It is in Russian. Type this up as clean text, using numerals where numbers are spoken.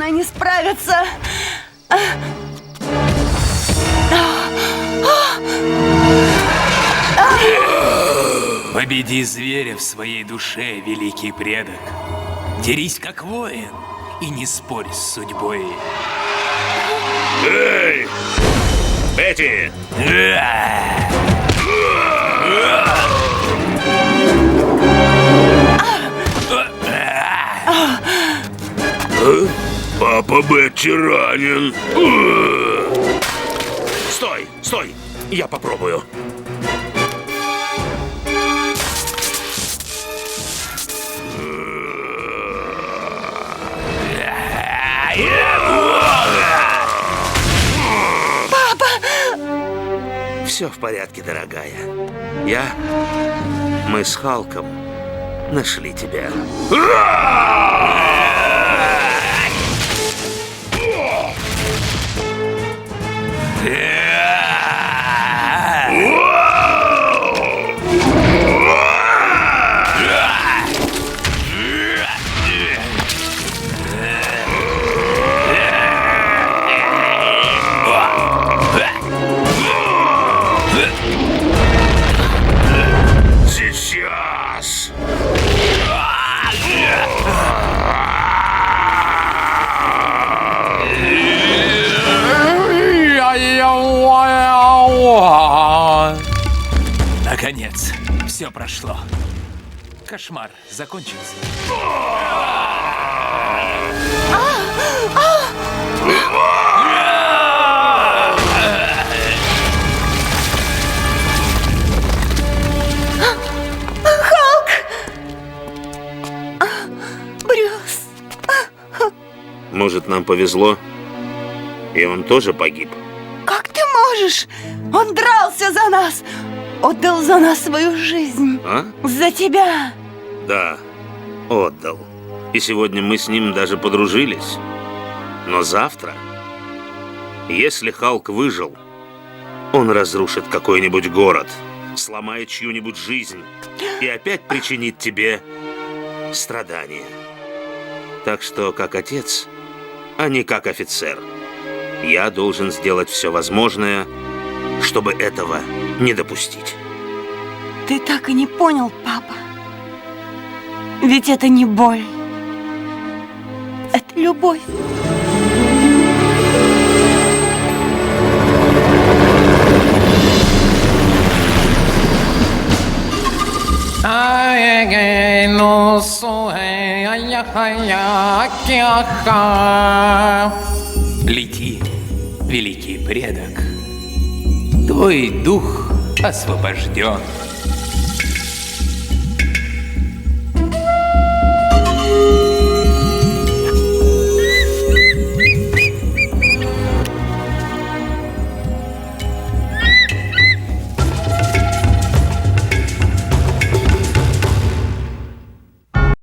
она не справится. Победи зверя в своей душе, великий предок. Дерись как воин и не спорь с судьбой. Эй! Бетти! Папа Бетти ранен. Стой, стой! Я попробую. Все в порядке, дорогая. Мы с Халком нашли тебя. Сейчас! Наконец, все прошло. Кошмар закончился. Брюс. Может, нам повезло, и он тоже погиб? Как ты можешь? Он дрался за нас. Отдал за нас свою жизнь. А? За тебя. Да, отдал. И сегодня мы с ним даже подружились. Но завтра, если Халк выжил, он разрушит какой-нибудь город, сломает чью-нибудь жизнь и опять причинит тебе страдания. Так что, как отец, а не как офицер, я должен сделать все возможное, чтобы этого не допустить. Ты так и не понял, папа. Ведь это не боль. Это любовь. Лети, великий предок. Твой дух освобожден.